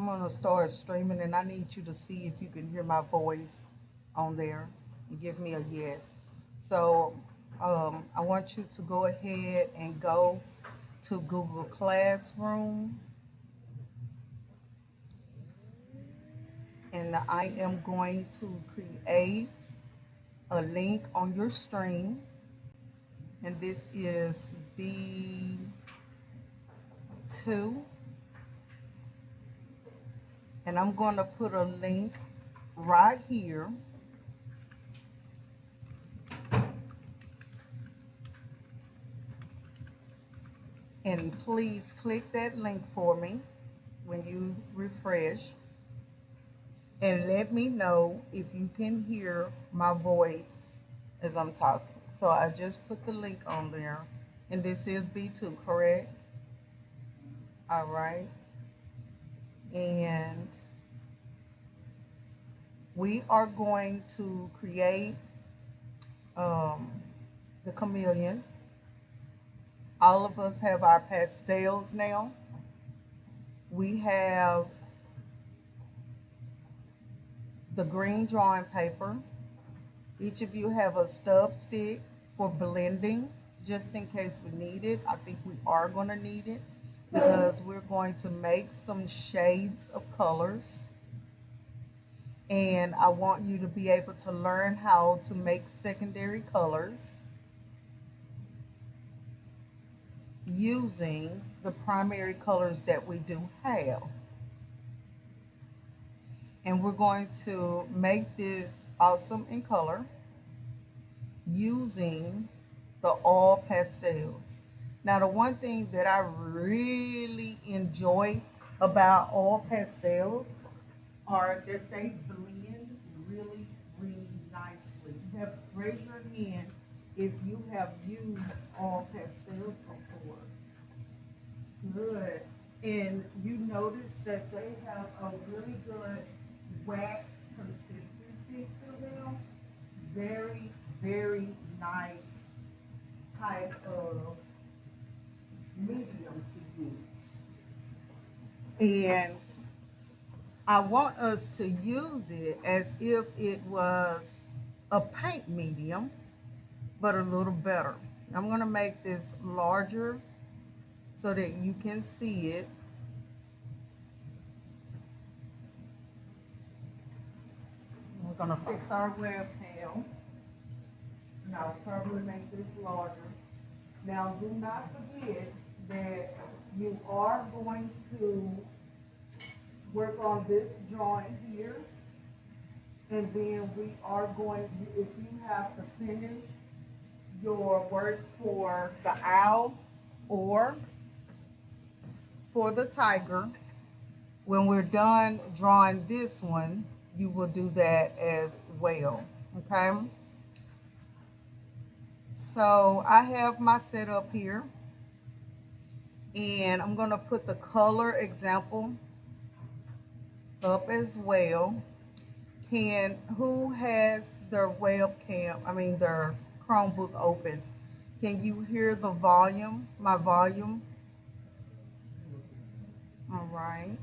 gonna start streaming, and I need you to see if you can hear my voice on there and give me a yes. So I want you to go ahead and go to Google Classroom, and I am going to create a link on your stream, and this is B2, and I'm going to put a link right here. And please click that link for me when you refresh, and let me know if you can hear my voice as I'm talking. So I just put the link on there, and this is B2, correct? All right. And we are going to create um, the chameleon. All of us have our pastels now. We have the green drawing paper. Each of you have a stub stick for blending, just in case we need it. I think we are going to need it because we're going to make some shades of colors. And I want you to be able to learn how to make secondary colors using the primary colors that we do have. And we're going to make this awesome in color using the all pastels. Now, the one thing that I really enjoy about all pastels are that they blend really, really nicely. Raise your hand if you have used all pastels before. Good. And you notice that they have a really good wax consistency to them. Very, very nice type of medium to use. And I want us to use it as if it was a paint medium, but a little better. I'm going to make this larger so that you can see it. We're going to fix our webcam. And I'll probably make this larger. Now, do not forget that you are going to work on this drawing here. And then we are going, if you have to finish your work for the owl or for the tiger, when we're done drawing this one, you will do that as well, okay? So I have my setup here, and I'm going to put the color example up as well. Who has their their Chromebook open? Can you hear the volume, my volume? All right.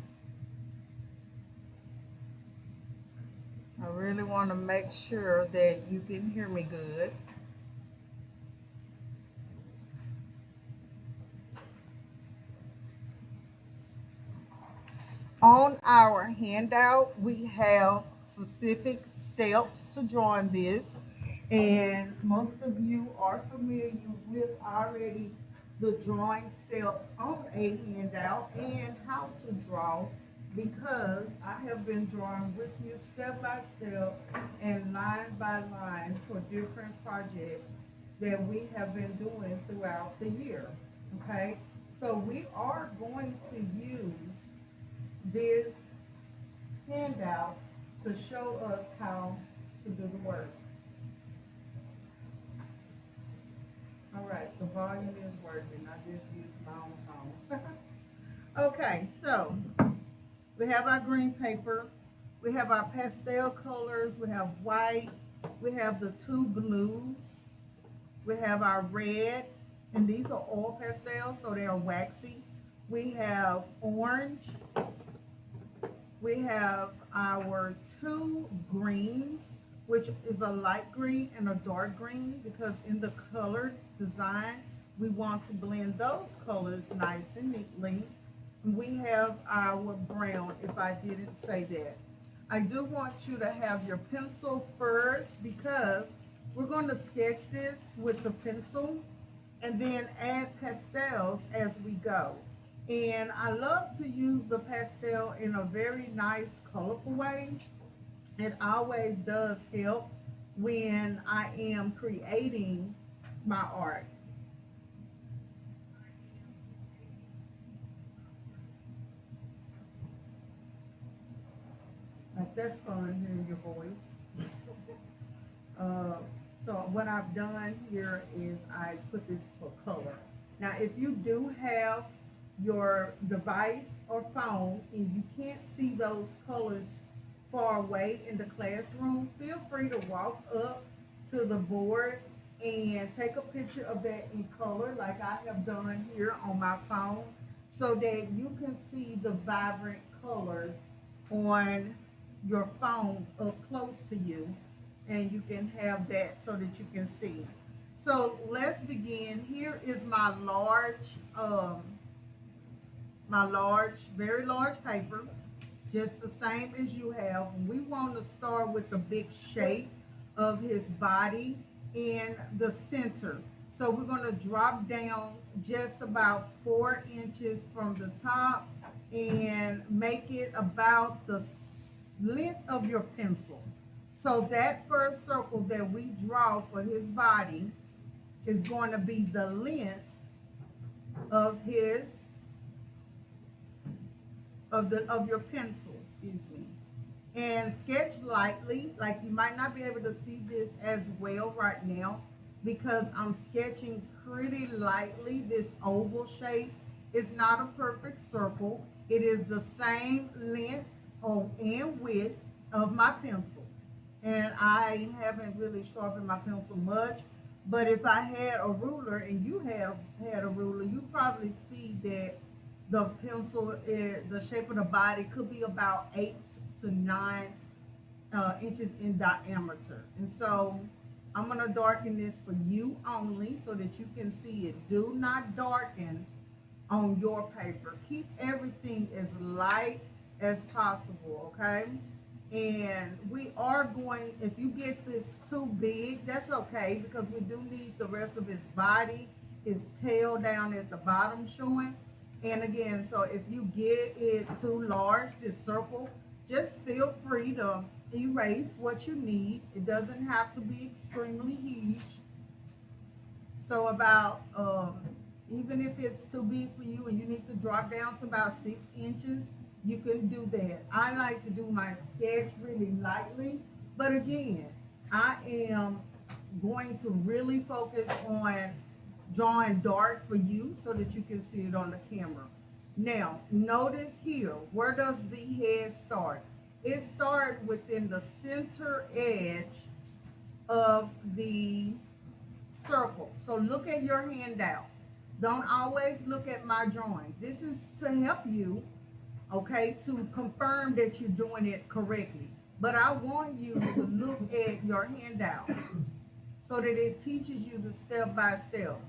I really want to make sure that you can hear me good. On our handout, we have specific steps to drawing this, and most of you are familiar with already the drawing steps on a handout and how to draw, because I have been drawing with you step by step and line by line for different projects that we have been doing throughout the year. Okay, so we are going to use this handout to show us how to do the work. All right, the volume is working. I just used my own phone. Okay, so we have our green paper, we have our pastel colors, we have white, we have the two blues, we have our red, and these are all pastels, so they are waxy. We have orange, We have our two greens, which is a light green and a dark green, because in the colored design, we want to blend those colors nice and neatly. We have our brown, if I didn't say that. I do want you to have your pencil first because we're going to sketch this with the pencil and then add pastels as we go. And I love to use the pastel in a very nice, colorful way. It always does help when I am creating my art. Like, that's fun hearing your voice. Uh, so what I've done here is I put this for color. Now, if you do have your device or phone and you can't see those colors far away in the classroom, feel free to walk up to the board and take a picture of that in color like I have done here on my phone so that you can see the vibrant colors on your phone up close to you and you can have that so that you can see. So let's begin. Here is my large, very large paper, just the same as you have. We want to start with the big shape of his body in the center. So we're going to drop down just about 4 inches from the top and make it about the length of your pencil. So that first circle that we draw for his body is going to be the length of his of your pencil, excuse me. And sketch lightly, like you might not be able to see this as well right now because I'm sketching pretty lightly this oval shape. It's not a perfect circle. It is the same length and width of my pencil. And I haven't really sharpened my pencil much, but if I had a ruler and you had a ruler, you probably see that the pencil, the shape of the body could be about 8 to 9 inches in diameter. And so I'm going to darken this for you only so that you can see it. Do not darken on your paper. Keep everything as light as possible, okay? And we are going, if you get this too big, that's okay because we do need the rest of his body, his tail down at the bottom showing. And again, so if you get it too large, this circle, just feel free to erase what you need. It doesn't have to be extremely huge. So about, even if it's too big for you and you need to drop down to about 6 inches, you can do that. I like to do my sketch really lightly, but again, I am going to really focus on drawing dark for you so that you can see it on the camera. Now, notice here, where does the head start? It starts within the center edge of the circle. So look at your handout. Don't always look at my drawing. This is to help you, okay, to confirm that you're doing it correctly. But I want you to look at your handout so that it teaches you the step by step.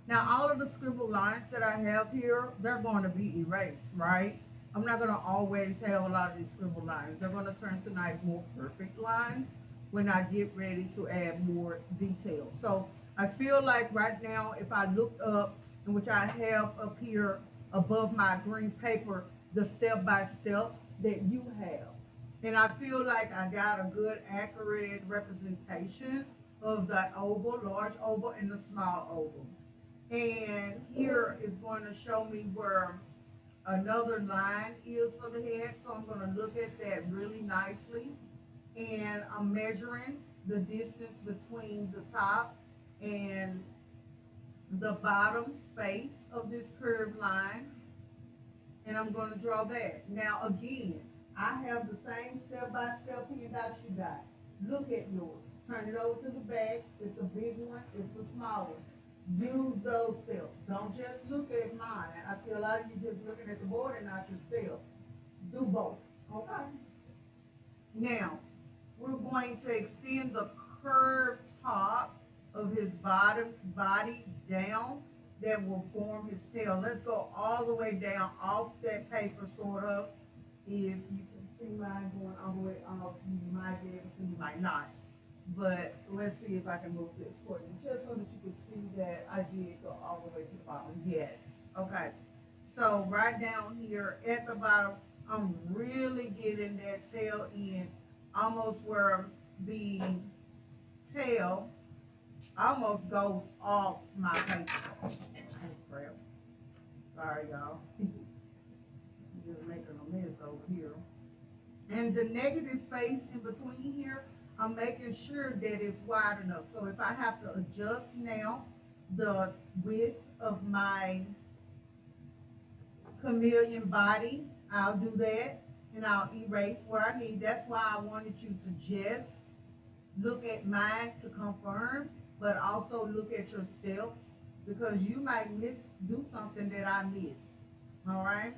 Now, all of the scribble lines that I have here, they're going to be erased, right? I'm not going to always have a lot of these scribble lines. They're going to turn to nice, more perfect lines when I get ready to add more detail. So I feel like right now, if I look up, in which I have up here above my green paper, the step by steps that you have. And I feel like I got a good, accurate representation of the oval, large oval, and the small oval. And here is going to show me where another line is for the head. So I'm going to look at that really nicely. And I'm measuring the distance between the top and the bottom space of this curved line. And I'm going to draw that. Now again, I have the same step-by-step handout you got. Look at yours. Turn it over to the back. It's the big one. It's the small one. Use those steps. Don't just look at mine. I see a lot of you just looking at the board and not your steps. Do both. Okay. Now, we're going to extend the curved top of his body down that will form his tail. Let's go all the way down off that paper, sort of. If you can see mine going all the way off, you might be able to, you might not. But let's see if I can move this for you, just so that you can see that I did go all the way to the bottom. Yes. Okay. So right down here at the bottom, I'm really getting that tail in, almost where the tail almost goes off my paper. Oh, crap. Sorry, y'all. Just making a mess over here. And the negative space in between here, I'm making sure that it's wide enough. So if I have to adjust now the width of my chameleon body, I'll do that and I'll erase where I need. That's why I wanted you to just look at mine to confirm, but also look at your steps because you might do something that I missed. All right.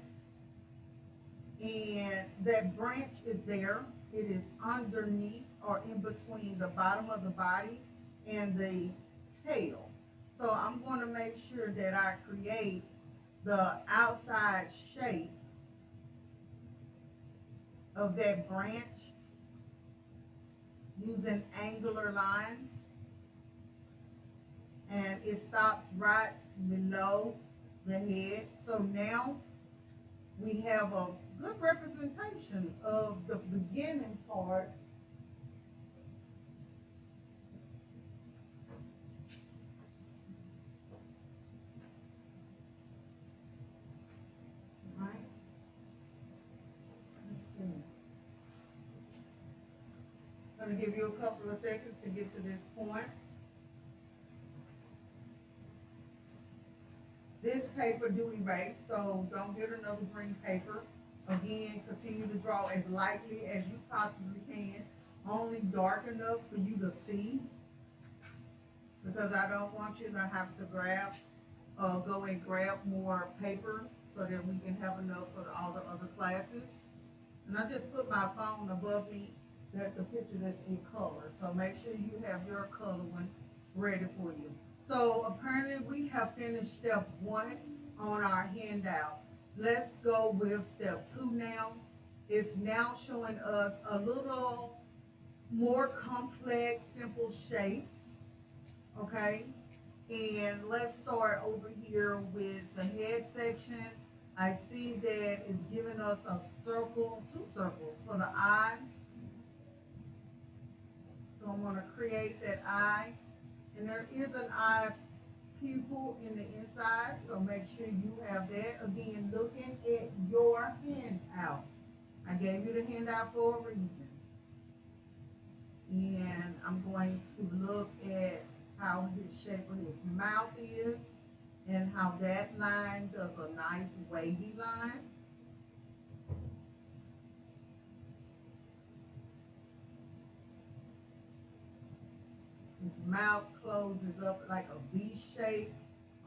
And that branch is there. It is underneath or in between the bottom of the body and the tail. So I'm going to make sure that I create the outside shape of that branch using angular lines. And it stops right below the head. So now we have a good representation of the beginning part. Right? Let's see. I'm going to give you a couple of seconds to get to this point. This paper do erase, so don't get another green paper. Again, continue to draw as lightly as you possibly can, only dark enough for you to see, because I don't want you to have to go and grab more paper so that we can have enough for all the other classes. And I just put my phone above me. That's the picture that's in color. So make sure you have your color one ready for you. So apparently we have finished step 1 on our handout. Let's go with step 2 now. It's now showing us a little more complex, simple shapes. Okay? And let's start over here with the head section. I see that it's giving us a circle, 2 circles for the eye. So I'm going to create that eye. And there is an eye pupil in the inside, so make sure you have that. Again, looking at your handout. I gave you the handout for a reason. And I'm going to look at how his shape of his mouth is and how that line does a nice wavy line. His mouth closes up like a V shape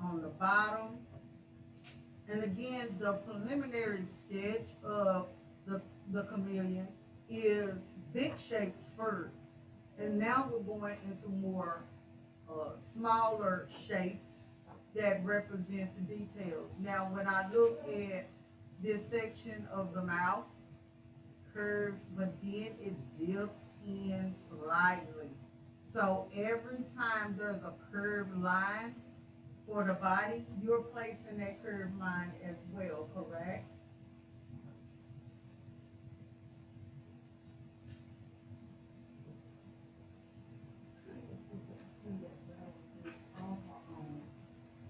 on the bottom. And again, the preliminary sketch of the chameleon is big shapes first. And now we're going into more smaller shapes that represent the details. Now, when I look at this section of the mouth, curves, but then it dips in slightly. So every time there's a curved line for the body, you're placing that curved line as well, correct?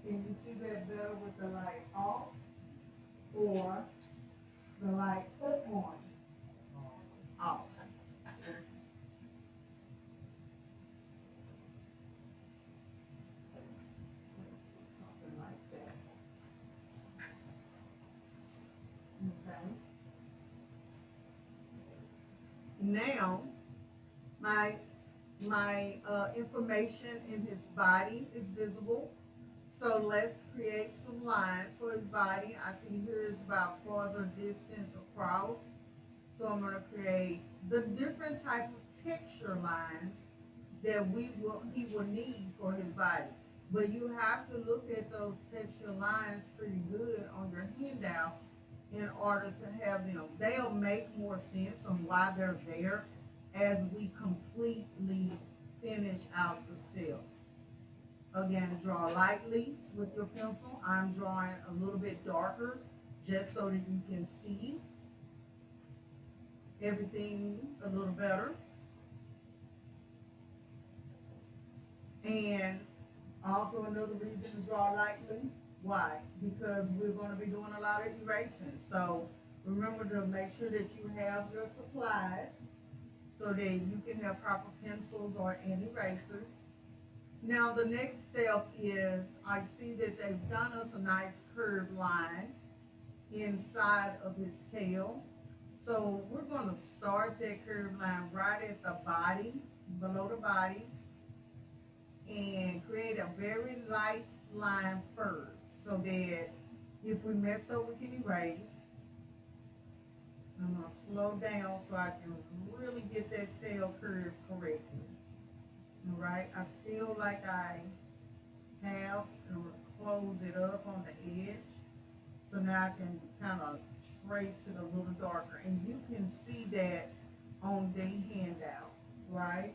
Can you see that better with the light off or the light on? Off. Something like that. Okay. Now, my information in his body is visible. So let's create some lines for his body. I see here is about farther distance across. So I'm going to create the different type of texture lines that he will need for his body. But you have to look at those texture lines pretty good on your handout in order to have them. They'll make more sense on why they're there as we completely finish out the steps. Again, draw lightly with your pencil. I'm drawing a little bit darker just so that you can see everything a little better. And also another reason to draw lightly. Why? Because we're going to be doing a lot of erasing. So remember to make sure that you have your supplies so that you can have proper pencils or and erasers. Now the next step is I see that they've done us a nice curved line inside of his tail. So we're going to start that curved line right at the body, below the body, and create a very light line first so that if we mess up, we can erase. I'm going to slow down so I can really get that tail curve correctly. All right, I feel like I have, and I'm going to close it up on the edge. So now I can kind of trace it a little darker. And you can see that on the handout, right?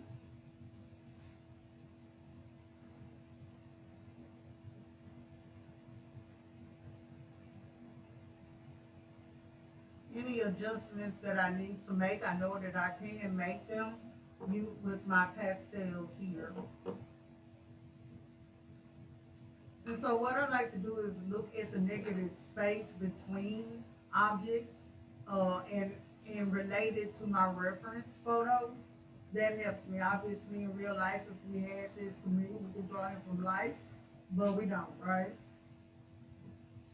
Any adjustments that I need to make, I know that I can make them with my pastels here. And so what I like to do is look at the negative space between objects and relate it to my reference photo. That helps me. Obviously, in real life, if we had this familiar, we could draw him from life, but we don't, right?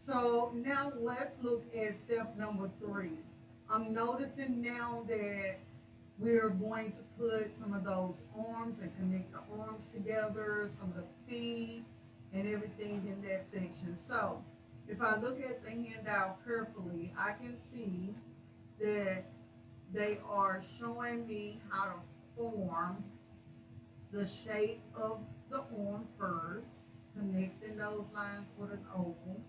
So now let's look at step number 3. I'm noticing now that we're going to put some of those arms and connect the arms together, some of the feet and everything in that section. So if I look at the handout carefully, I can see that they are showing me how to form the shape of the arm first, connecting those lines with an oval.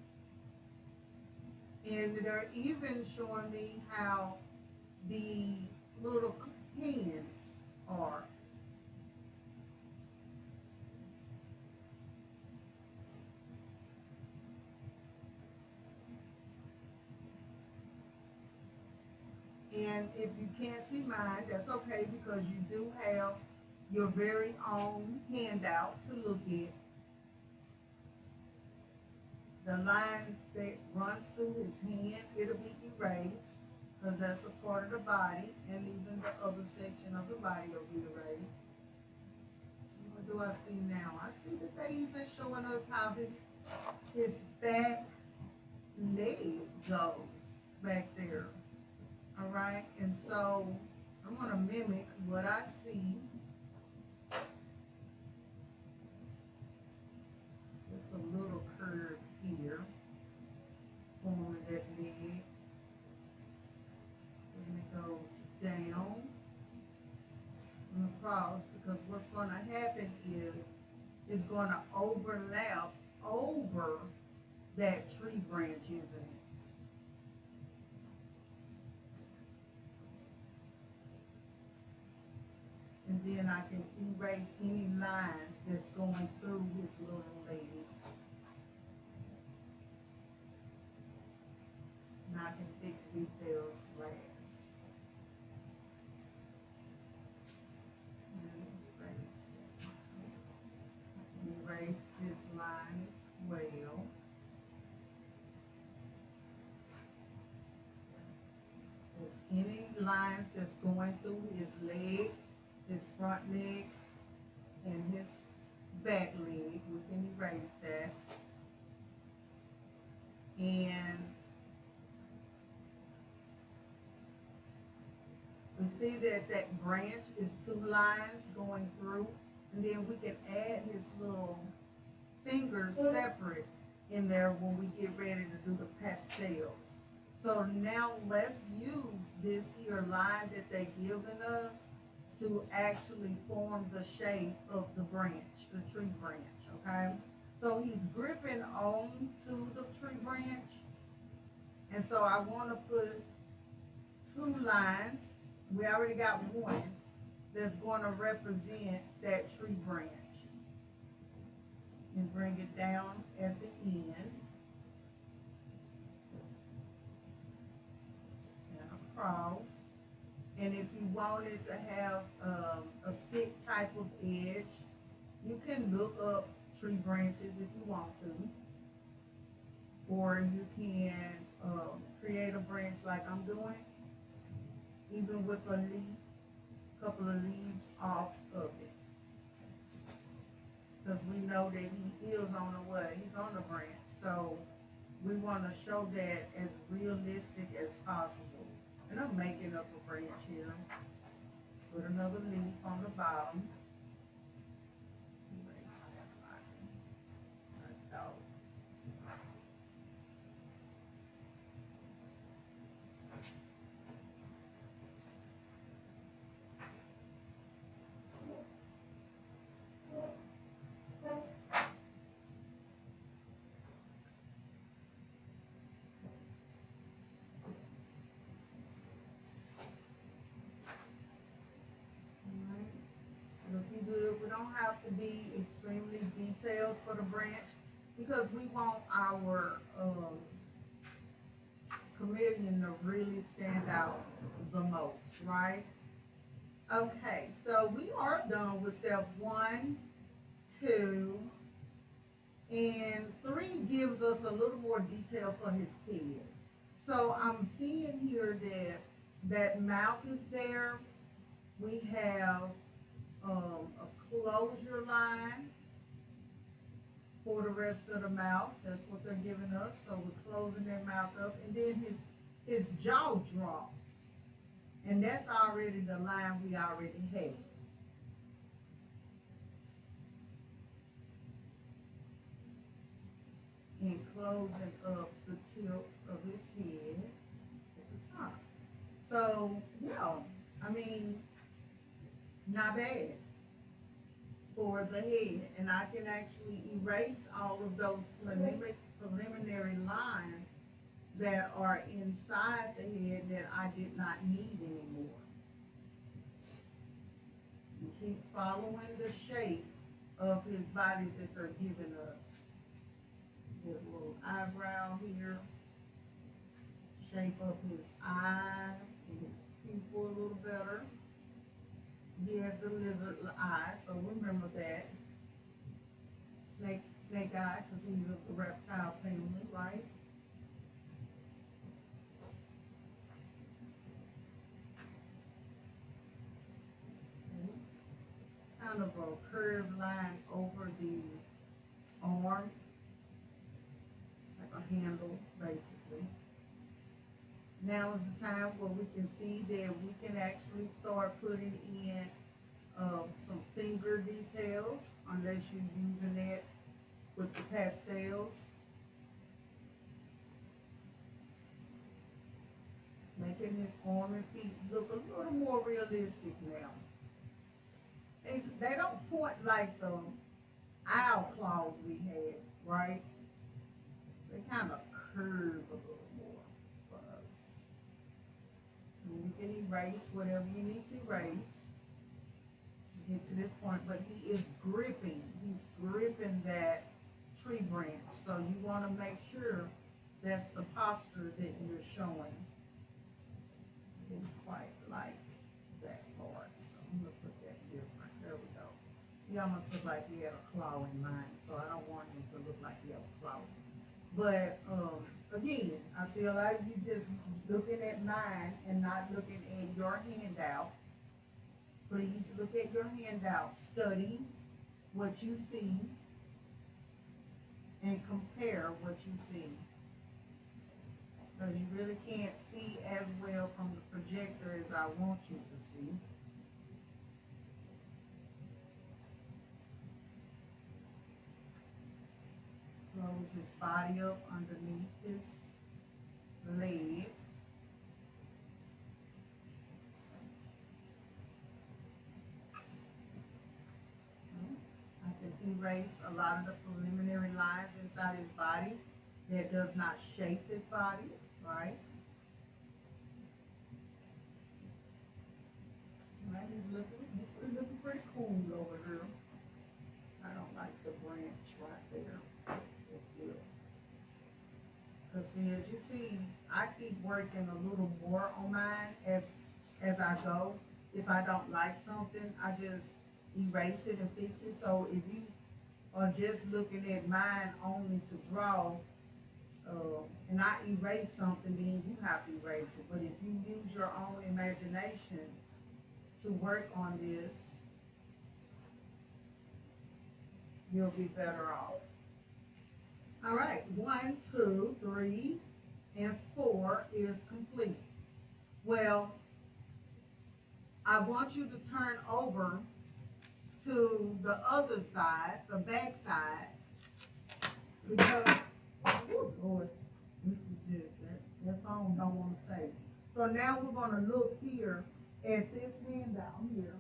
And they're even showing me how the little hands are. And if you can't see mine, that's okay because you do have your very own handout to look at. The line that runs through his hand, it'll be erased because that's a part of the body, and even the other section of the body will be erased. What do I see now? I see that they even showing us how his back leg goes back there. All right, and so I'm going to mimic what I see. Just a little curve here, forming that leg. And it goes down and across because what's going to happen is it's going to overlap over that tree branch, isn't it? And then I can erase any lines that's going through his little leg. And I can fix details last. Erase this line as well. There's any lines that's going through his legs, his front leg, and his back leg. We can erase that. And we see that that branch is 2 lines going through, and then we can add his little fingers separate in there when we get ready to do the pastels. So now let's use this here line that they given us to actually form the shape of the branch, the tree branch, okay? So he's gripping on to the tree branch. And so I want to put two lines. We already got one that's going to represent that tree branch. And bring it down at the end and across. And if you wanted to have a stick type of edge, you can look up tree branches if you want to, or you can create a branch like I'm doing, even with a leaf, couple of leaves off of it, because we know that he is on the way. He's on the branch, so we want to show that as realistic as possible. And I'm making up a branch here. Put another leaf on the bottom. Erase that line. Like that. Looking good. We don't have to be extremely detailed for the branch because we want our chameleon to really stand out the most, right? Okay, so we are done with step 1, 2, and 3 gives us a little more detail for his head. So I'm seeing here that that mouth is there. We have a closure line for the rest of the mouth. That's what they're giving us. So we're closing that mouth up, and then his jaw drops, and that's already the line we already had. And closing up the tip of his head at the top. So yeah, I mean, not bad for the head, and I can actually erase all of those preliminary lines that are inside the head that I did not need anymore. And keep following the shape of his body that they're giving us. His little eyebrow here, shape of his eye and his pupil a little better. He has the lizard eye, so remember that. Snake eye, because he's of the reptile family, right? Okay. Kind of a curved line over the arm, like a handle, basically. Now is the time where we can see that we can actually start putting in some finger details, unless you're using that with the pastels. Making his arm and feet look a little more realistic now. They don't point like the owl claws we had, right? They kind of curve a little more for us. And you can erase whatever you need to erase to get to this point, but he is gripping. He's gripping that tree branch. So you want to make sure that's the posture that you're showing. I didn't quite like that part, so I'm gonna put that different. There we go. He almost looked like he had a claw in mind, so I don't want him to look like he had a claw. But again, I see a lot of you just looking at mine and not looking at your handout. Please look at your handout, study what you see, and compare what you see. Because you really can't see as well from the projector as I want you to see. Close his body up underneath this leg. I can erase a lot of the preliminary lines inside his body that does not shape his body, right? Right, he's looking pretty cool over here. I don't like the branch right there. Because see, as you see, I keep working a little more on mine as I go. If I don't like something, I just erase it and fix it. So if you are just looking at mine only to draw, and I erase something, then you have to erase it. But if you use your own imagination to work on this, you'll be better off. All right, 1, 2, 3, and 4 is complete. Well, I want you to turn over to the other side, the back side, because, oh Lord, this is just, that phone don't want to stay. So now we're going to look here at this handout here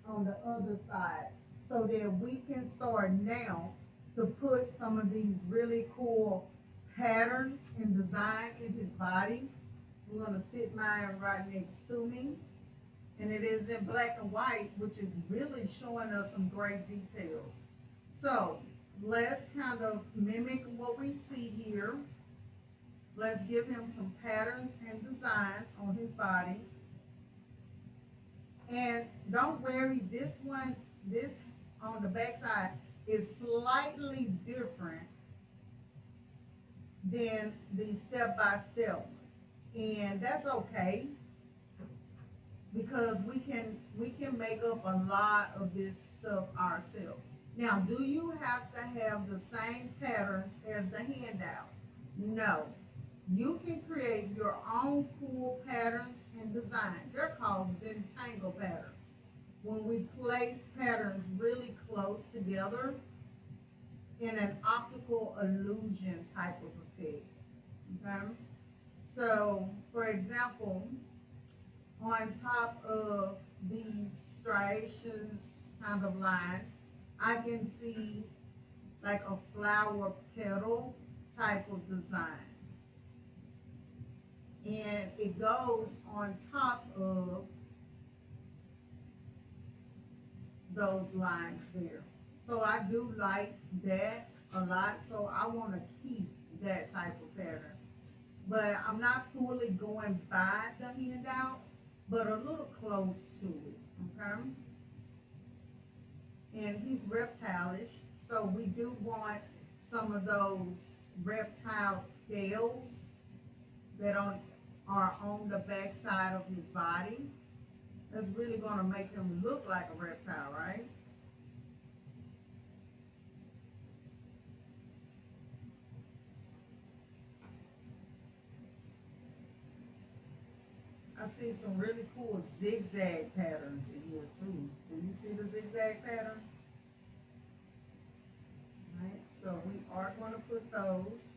on the other side so that we can start now to put some of these really cool patterns and design in his body. I'm going to sit mine right next to me. And it is in black and white, which is really showing us some great details. So let's kind of mimic what we see here. Let's give him some patterns and designs on his body. And don't worry, this on the back side is slightly different than the step-by-step. And that's okay, because we can make up a lot of this stuff ourselves. Now, do you have to have the same patterns as the handout? No. You can create your own cool patterns and design. They're called Zentangle patterns. When we place patterns really close together in an optical illusion type of effect. Okay? So, for example, on top of these striations kind of lines, I can see like a flower petal type of design. And it goes on top of those lines there. So I do like that a lot. So I want to keep that type of pattern. But I'm not fully going by the handout, but a little close to it, okay? And he's reptile-ish, so we do want some of those reptile scales that are on the back side of his body. That's really going to make him look like a reptile, right? I see some really cool zigzag patterns in here too. Do you see the zigzag patterns? Right, so we are going to put those.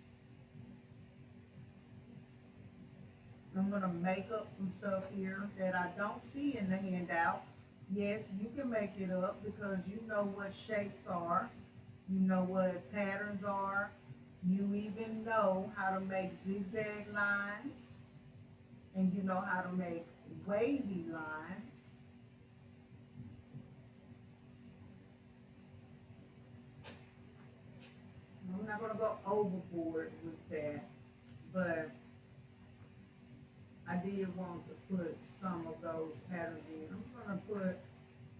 I'm going to make up some stuff here that I don't see in the handout. Yes, you can make it up because you know what shapes are. You know what patterns are. You even know how to make zigzag lines. And you know how to make wavy lines. I'm not going to go overboard with that, but I did want to put some of those patterns in. I'm going to put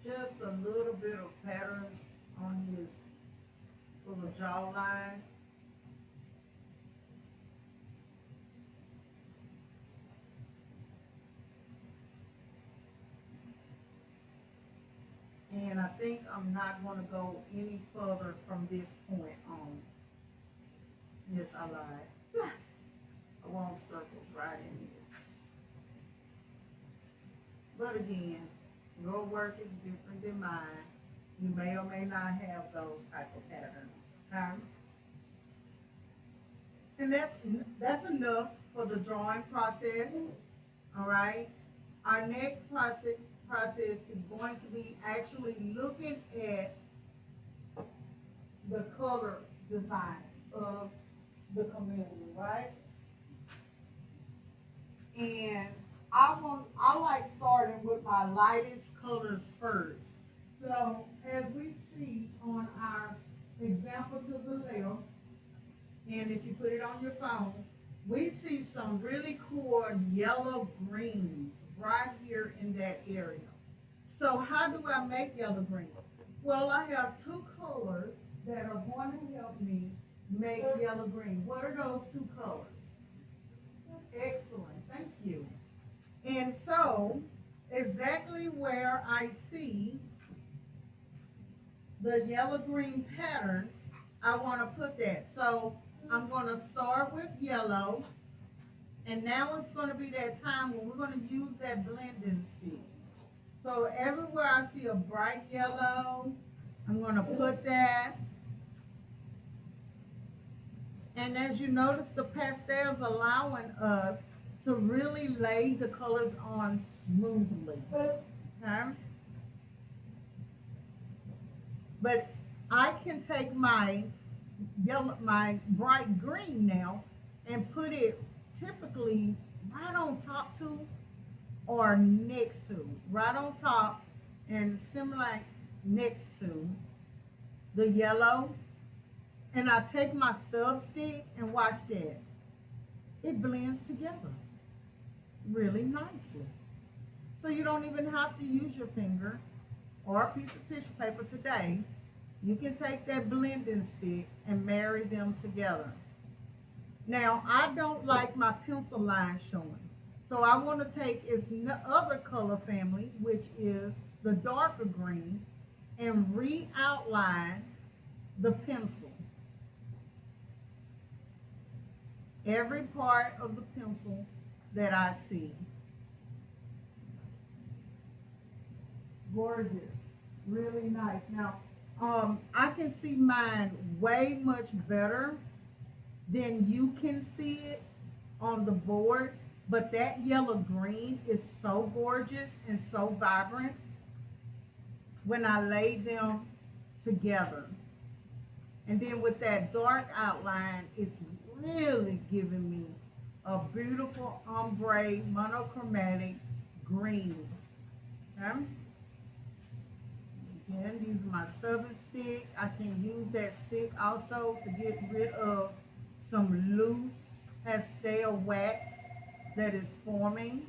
just a little bit of patterns on his little jawline. And I think I'm not going to go any further from this point on. Yes, I lied. I want circles right in this. But again, your work is different than mine. You may or may not have those type of patterns. Okay? And that's enough for the drawing process. All right. Our next process is going to be actually looking at the color design of the chameleon, right? And I like starting with my lightest colors first. So as we see on our example to the left, and if you put it on your phone, we see some really cool yellow greens right here in that area. So how do I make yellow green? Well, I have two colors that are going to help me make yellow green. What are those two colors? Excellent, thank you. And so, exactly where I see the yellow green patterns, I want to put that. So I'm going to start with yellow, and now it's going to be that time when we're going to use that blending stick. So everywhere I see a bright yellow, I'm going to put that. And as you notice, the pastel's allowing us to really lay the colors on smoothly. Okay? But I can take my my bright green now and put it typically right on top to or next to, right on top and similar next to the yellow. And I take my stub stick and watch that. It blends together really nicely. So you don't even have to use your finger or a piece of tissue paper today. You can take that blending stick and marry them together. Now, I don't like my pencil line showing. So I want to take its other color family, which is the darker green, and re-outline the pencil. Every part of the pencil that I see. Gorgeous, really nice. Now, I can see mine way much better than you can see it on the board, but that yellow green is so gorgeous and so vibrant when I lay them together. And then with that dark outline, it's really giving me a beautiful ombre monochromatic green. Okay? Again, using my stubborn stick. I can use that stick also to get rid of some loose pastel wax that is forming,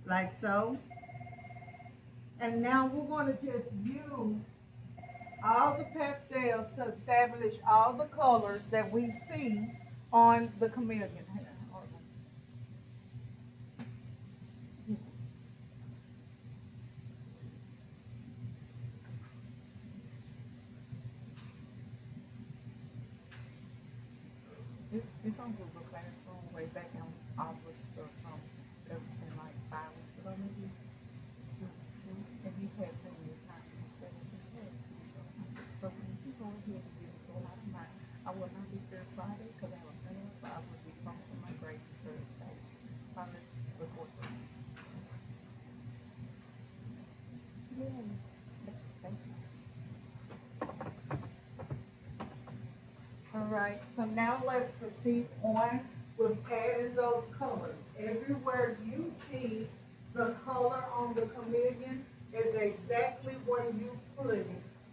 like so. And now we're going to just use all the pastels to establish all the colors that we see on the chameleon. It's on Google Classroom way back in August or something. That was been like 5 weeks ago maybe. And he had plenty of time to finish his test. So when you go ahead and get a lot of mine, I will not be there Friday because I have a funeral, so I will be home for my grades Thursday. Probably before Thursday. Yeah. Thank you. All right, so now let's proceed on with adding those colors. Everywhere you see the color on the chameleon is exactly where you put it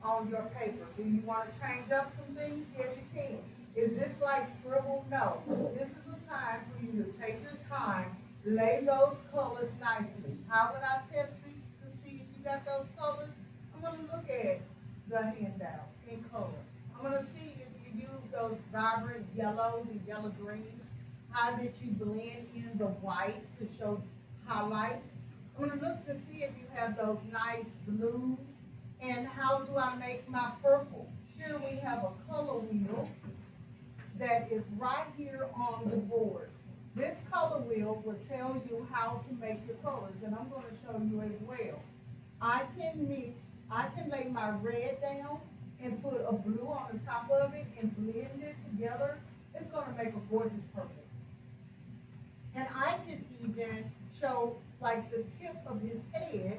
on your paper. Do you want to change up some things? Yes, you can. Is this like scribble? No. This is a time for you to take your time, lay those colors nicely. How would I test it to see if you got those colors? I'm going to look at the handout in color. I'm going to see if you use those vibrant yellows and yellow greens. How did you blend in the white to show highlights? I'm going to look to see if you have those nice blues. And how do I make my purple? Here we have a color wheel that is right here on the board. This color wheel will tell you how to make your colors, and I'm going to show you as well. I can lay my red down and put a blue on the top of it and blend it together. It's going to make a gorgeous purple. And I can even show like the tip of his head,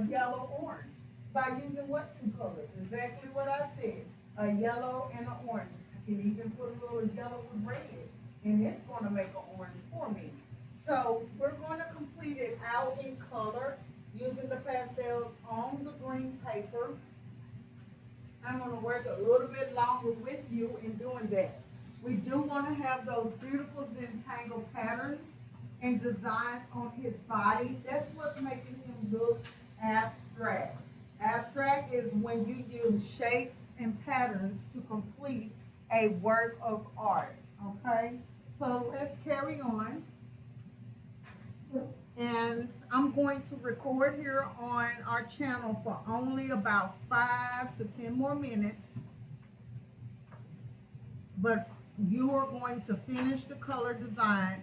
yellow orange by using what two colors? Exactly what I said, a yellow and an orange. I can even put a little yellow with red, and it's going to make an orange for me. So we're going to complete it out in color using the pastels on the green paper. I'm going to work a little bit longer with you in doing that. We do want to have those beautiful Zentangle patterns and designs on his body. That's what's making him look abstract. Abstract is when you use shapes and patterns to complete a work of art. Okay? So let's carry on. And I'm going to record here on our channel for only about 5 to 10 more minutes. But you are going to finish the color design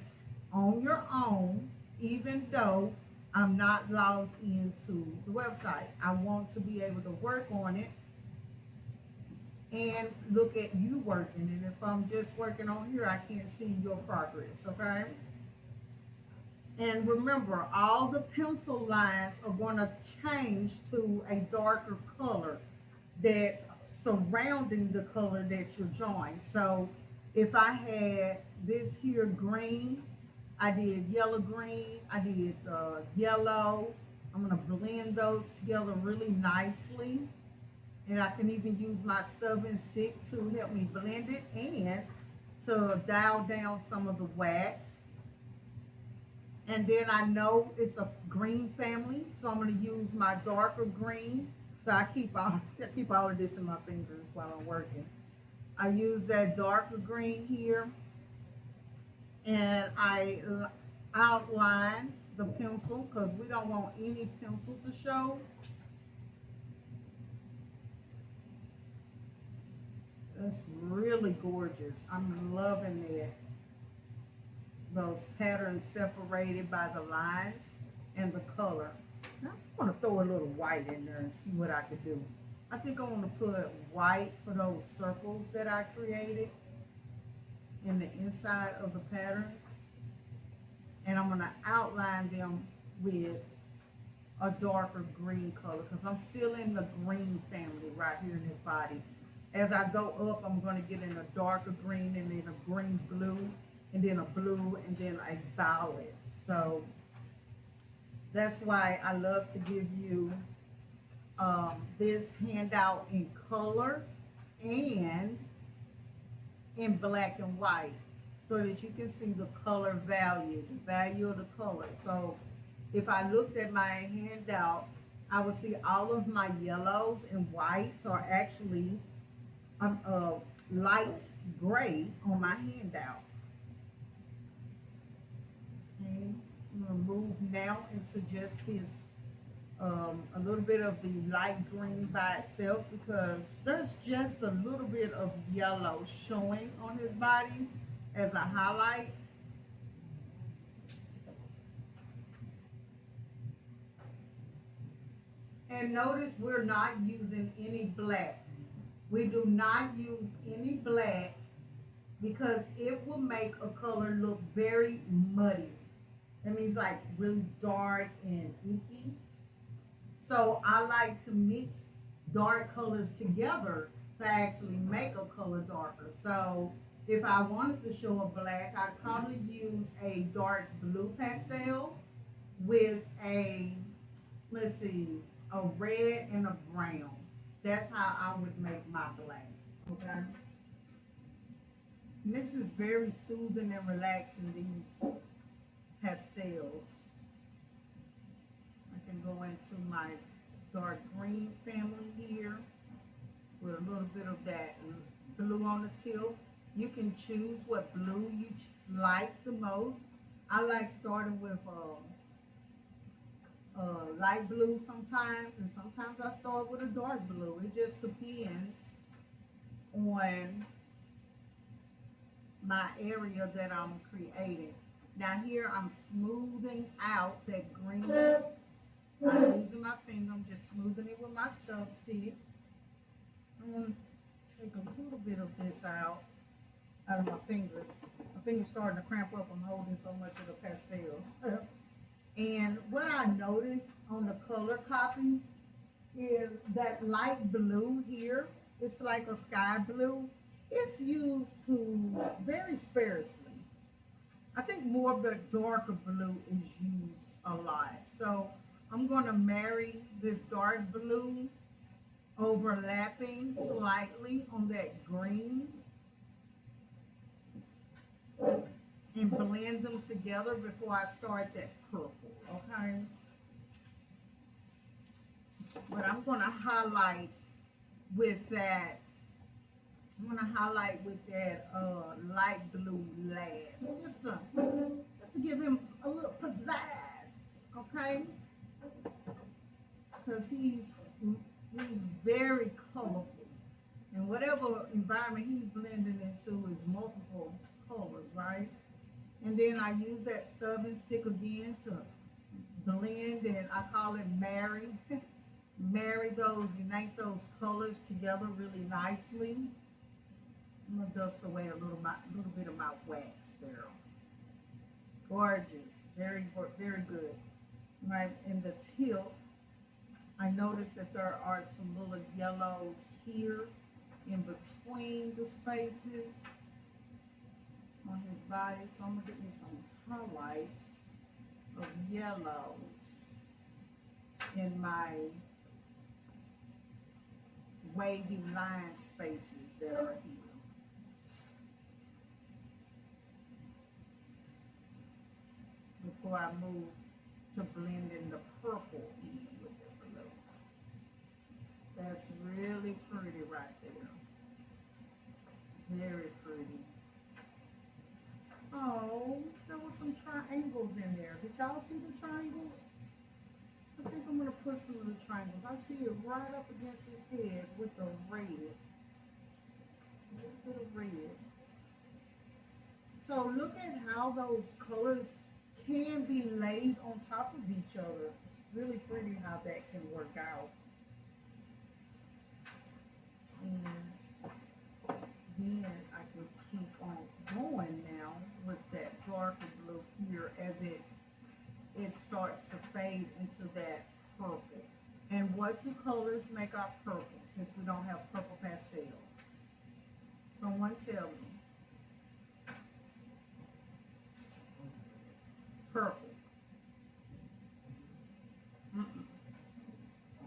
on your own, even though I'm not logged into the website. I want to be able to work on it and look at you working. And if I'm just working on here, I can't see your progress, okay? And remember, all the pencil lines are going to change to a darker color that's surrounding the color that you're drawing. So if I had this here green, I did yellow green, I did yellow. I'm going to blend those together really nicely. And I can even use my stubbing stick to help me blend it and to dial down some of the wax. And then I know it's a green family, so I'm going to use my darker green. So I keep all of this in my fingers while I'm working. I use that darker green here, and I outline the pencil because we don't want any pencil to show. That's really gorgeous. I'm loving it. Those patterns separated by the lines and the color. Now, I want to throw a little white in there and see what I could do. I think I want to put white for those circles that I created in the inside of the patterns. And I'm going to outline them with a darker green color because I'm still in the green family right here in his body. As I go up, I'm going to get in a darker green and then a green blue and then a blue and then a violet. So that's why I love to give you this handout in color and in black and white so that you can see the color value, the value of the color. So if I looked at my handout, I would see all of my yellows and whites are actually light gray on my handout. Okay, I'm going to move now into just his a little bit of the light green by itself because there's just a little bit of yellow showing on his body as a highlight. And notice we're not using any black. We do not use any black because it will make a color look very muddy. That means like really dark and inky. So I like to mix dark colors together to actually make a color darker. So if I wanted to show a black, I'd probably use a dark blue pastel with a, let's see, a red and a brown. That's how I would make my blacks, okay? And this is very soothing and relaxing, these pastels. I can go into my dark green family here with a little bit of that blue on the tip. You can choose what blue you like the most. I like starting with light blue sometimes, and sometimes I start with a dark blue. It just depends on my area that I'm creating. Now here I'm smoothing out that green. I'm using my finger, I'm just smoothing it with my stub stick. I'm going to take a little bit of this out out of my fingers. My fingers starting to cramp up. I'm holding so much of the pastel. And what I noticed on the color copy is that light blue here. It's like a sky blue. It's used to very sparsely. I think more of the darker blue is used a lot. So I'm going to marry this dark blue overlapping slightly on that green and blend them together before I start that purple, okay? But I'm going to highlight with that, light blue last, just to give him a little pizzazz, okay? Because he's very colorful. And whatever environment he's blending into is multiple colors, right? And then I use that stubbing stick again to blend, and I call it marry. Marry those, unite those colors together really nicely. I'm gonna dust away a little bit of my wax there. Gorgeous, very good. Right in the tip, I noticed that there are some little yellows here in between the spaces on his body. So I'm gonna get me some highlights of yellows in my wavy line spaces that are here. Before I move to blending the purple in with the blue. That's really pretty right there. Very pretty. Oh, there were some triangles in there. Did y'all see the triangles? I think I'm gonna put some of the triangles. I see it right up against his head with the red. A little bit of red. So look at how those colors can be laid on top of each other. It's really pretty how that can work out. And then I can keep on going now with that darker blue here as it starts to fade into that purple. And what two colors make our purple since we don't have purple pastel? Someone tell me. Purple. Mm-mm.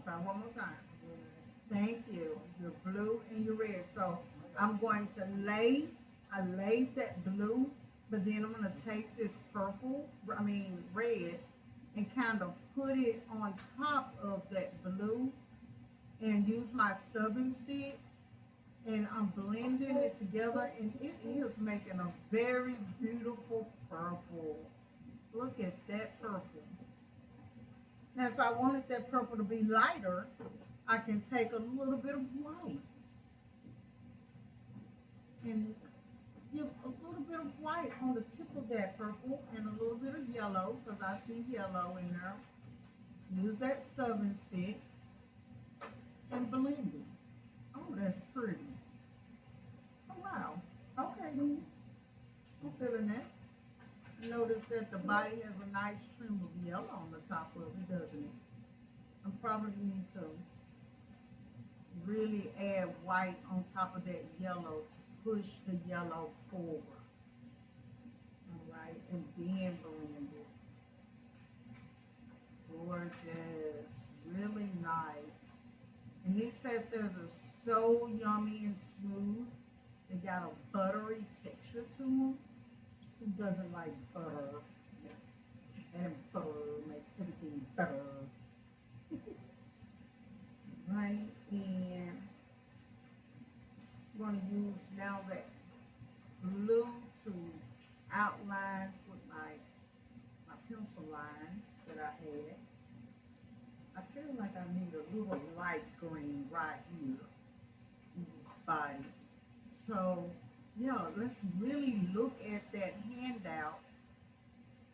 Try one more time. Thank you. Your blue and your red. So I'm going to I laid that blue, but then I'm going to take this red, and kind of put it on top of that blue and use my stubbing stick, and I'm blending it together, and it is making a very beautiful purple. Look at that purple. Now, if I wanted that purple to be lighter, I can take a little bit of white and give a little bit of white on the tip of that purple and a little bit of yellow, because I see yellow in there. Use that stubbing stick and blend it. Oh, that's pretty. Oh, wow. Okay, then. I'm feeling that. Notice that the body has a nice trim of yellow on the top of it, doesn't it? I probably need to really add white on top of that yellow to push the yellow forward. All right, and then blend it. Gorgeous, really nice. And these pastels are so yummy and smooth. They got a buttery texture to them. Who doesn't like butter? And butter makes everything better. Right, and I'm going to use now that blue to outline with my pencil lines that I had. I feel like I need a little light green right here in this body. So, yeah, let's really look at that handout,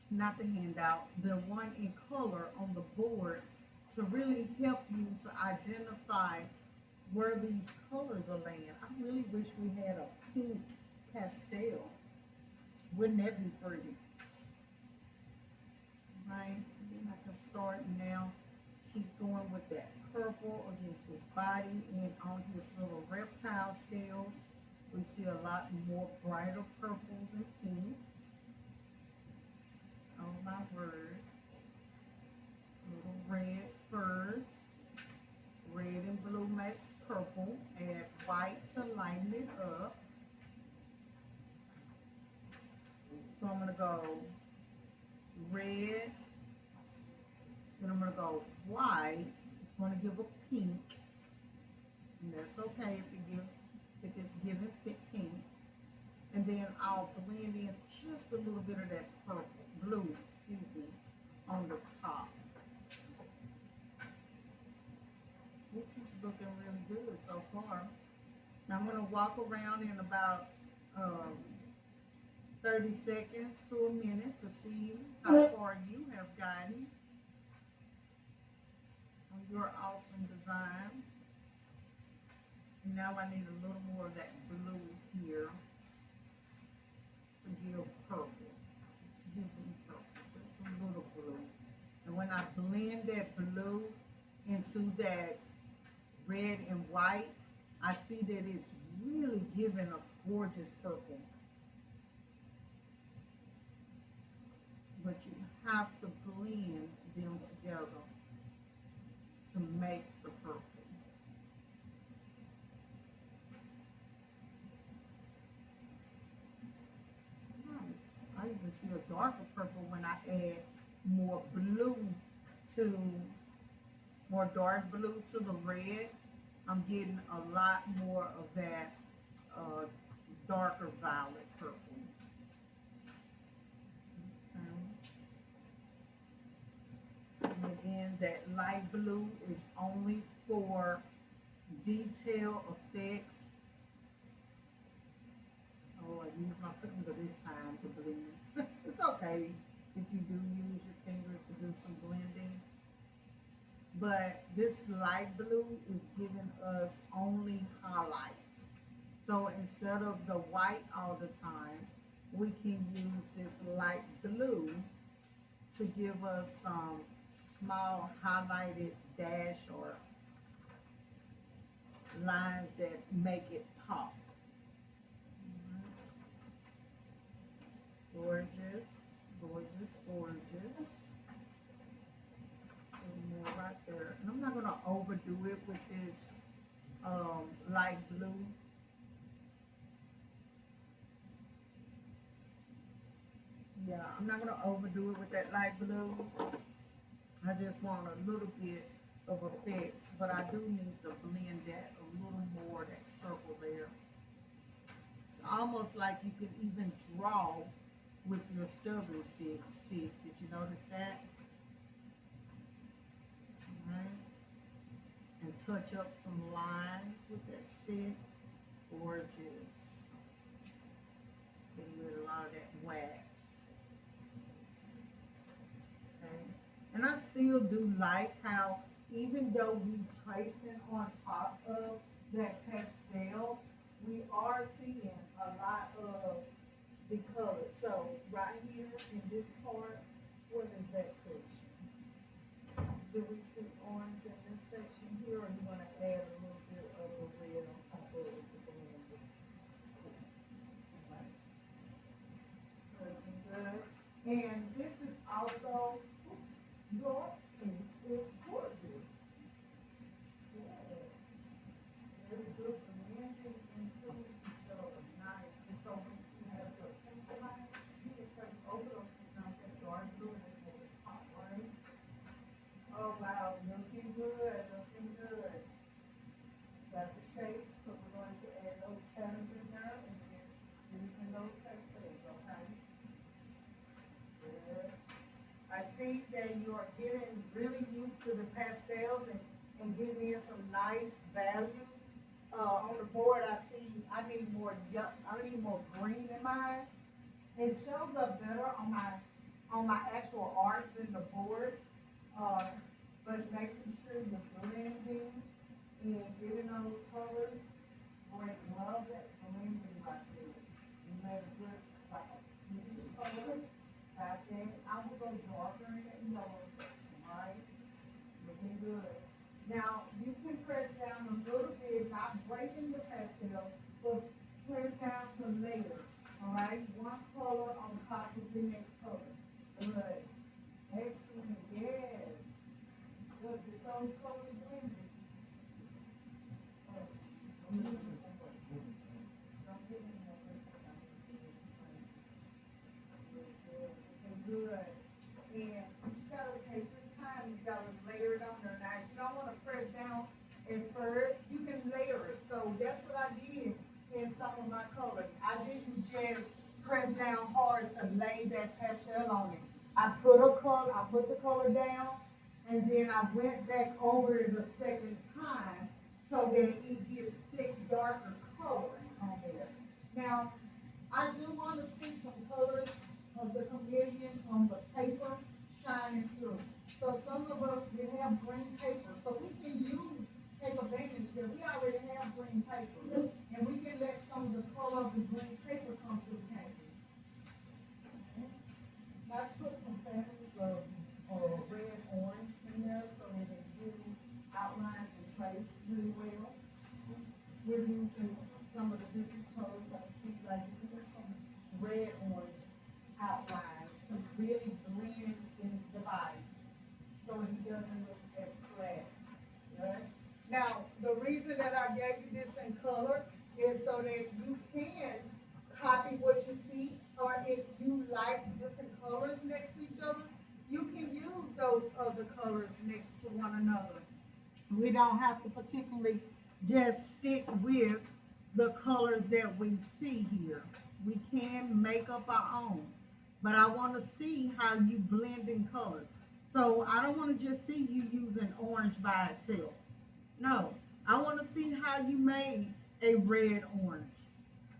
not the handout, the one in color on the board, to really help you to identify where these colors are laying. I really wish we had a pink pastel. Wouldn't that be pretty? Right? Then I can start now. Keep going with that purple against his body and on his little reptile scales. We see a lot more brighter purples and pinks. Oh my word. Little red first. Red and blue makes purple. Add white to lighten it up. So I'm going to go red. Then I'm going to go white. It's going to give a pink. And that's okay if it's giving pink. And then I'll blend in just a little bit of that purple, blue, excuse me, on the top. This is looking really good so far. Now I'm going to walk around in about 30 seconds to a minute to see how far you have gotten on your awesome design. Now I need a little more of that blue here to give purple. Just to give them purple, just a little blue. And when I blend that blue into that red and white, I see that it's really giving a gorgeous purple. But you have to blend them together to make the purple. I even see a darker purple when I add more blue to, more dark blue to the red. I'm getting a lot more of that darker violet purple. Okay. And again, that light blue is only for detail effects. Oh, I used my finger this time to blend. It's okay if you do use your finger to do some blending. But this light blue is giving us only highlights. So instead of the white all the time, we can use this light blue to give us some small highlighted dash or lines that make it pop. Gorgeous, gorgeous, gorgeous. A little more right there. And I'm not going to overdo it with this light blue. Yeah, I'm not going to overdo it with that light blue. I just want a little bit of effects, but I do need to blend that a little more, that circle there. It's almost like you could even draw with your stubborn stick. Did you notice that? Alright. And touch up some lines with that stick. Gorgeous. Getting rid of a lot of that wax. Okay. And I still do like how, even though we tracing on top of that pastel, we are seeing a lot of the color. So right here in this part, what is that section? Do we see orange in this section here, or are you going to add a little bit of the red on top of it to blend it? Okay. Good. And this is also your pink is gorgeous. Yeah. Very good for blending into each other. Nice. And so when you have your pencil line, you can take over those that dark blue and make it pop, right? Oh wow, looking good, looking good. Got the shape, so we're going to add those patterns in there and then using those pastels, okay? Good. I see that you are getting really used to the pastels and giving in some nice value. On the board, I see I need more green in mine. It shows up better on my actual art than the board. But making sure you're blending and giving those colors. Great, love that blending right there. a good color. Got that. I will go darker in that yellow section, right? Looking good. Now, you can press down a little bit, not breaking the pastel, but press down to layer, all right? One color on top of the next color. Good. Excellent. Yes. Good. Get those colors blended. Good. And you just gotta take your time. You gotta layer it on there. Now, if you don't want to press down at first, you can layer it. So that's what I did in some of my colors. I didn't just press down hard to lay that pastel on it. I put the color down, and then I went back over it a second time so that it gets thick, darker coloring on there. Now, I do want to see some colors of the chameleon on the paper shining through. So some of us, we have green paper, so we can take advantage here. We already have green paper, and we can let some of the color of the green paper come through the paper. Now put some families of red, orange in there so that they do outlines and trace really well. We're using some of the different colors. I see like you can put some red, orange outlines to really blend in the body so it doesn't look as flat. Right? Now, the reason that I gave you this in color is so that you can copy what you see, or if you like different colors next to each other, you can use those other colors next to one another. We don't have to particularly just stick with the colors that we see here. We can make up our own. But I want to see how you blend in colors. So I don't want to just see you using orange by itself. No, I want to see how you made a red orange.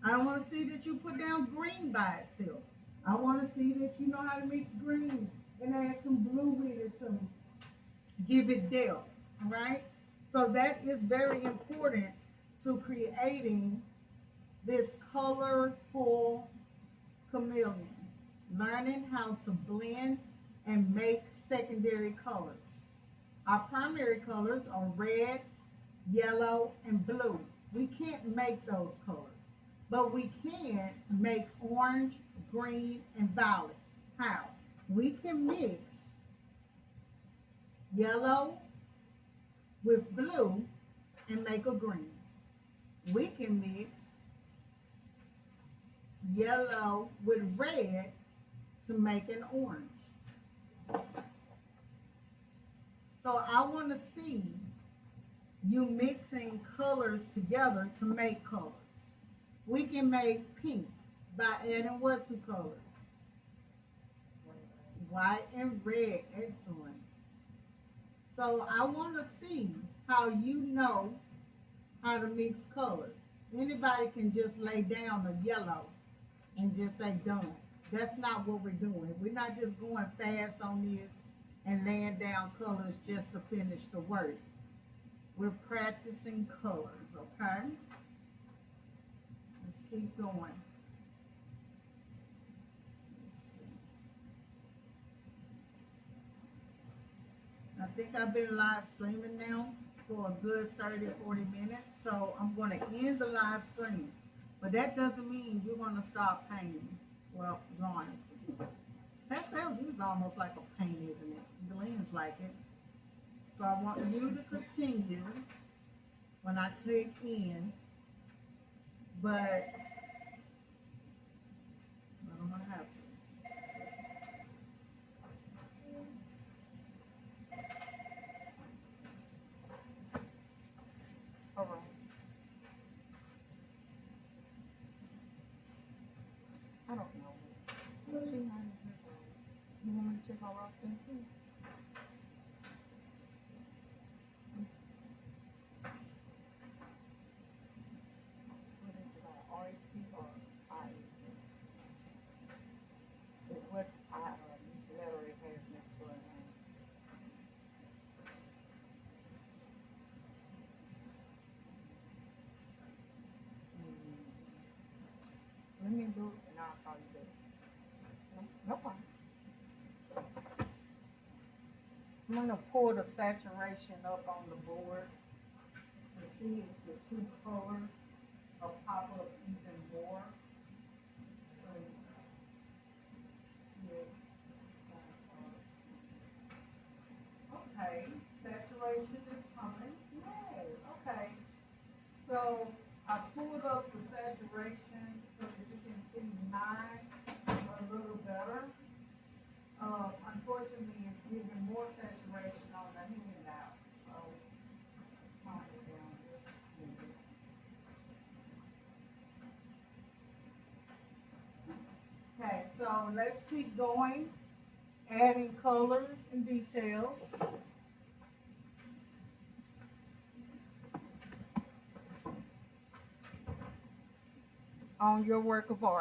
I don't want to see that you put down green by itself. I want to see that you know how to mix green and add some blue with it to give it depth. All right? So that is very important to creating this colorful chameleon. Learning how to blend and make secondary colors. Our primary colors are red, yellow, and blue. We can't make those colors, but we can make orange, green, and violet. How? We can mix yellow with blue and make a green. We can mix yellow with red to make an orange. So I want to see you mixing colors together to make colors. We can make pink by adding what two colors? White and red. Excellent. So I want to see how you know how to mix colors. Anybody can just lay down a yellow and just say done. That's not what we're doing. We're not just going fast on this and laying down colors just to finish the work. We're practicing colors, okay? Let's keep going. Let's see. I think I've been live streaming now for a good 30 or 40 minutes, so I'm going to end the live stream. But that doesn't mean we're going to stop painting. Well, drawing. Pastel is almost like a paint, isn't it? The lens like it. So I want you to continue when I click in, but I don't want to have to. All right. I don't know. You want me to check my rock pencil? What is it, R-E-T or I-E-T? What letter it has next to it? Let me look and I'll call you back. No, no problem. I'm gonna pull the saturation up on the board and see if the two colors will pop up even more. Okay, saturation is coming. Yes, okay. So I pulled up the saturation so that you can see mine a little better. Unfortunately, it's giving more saturation on the handout. So let's calm it down just a little bit. Okay, so let's keep going, adding colors and details on your work of art.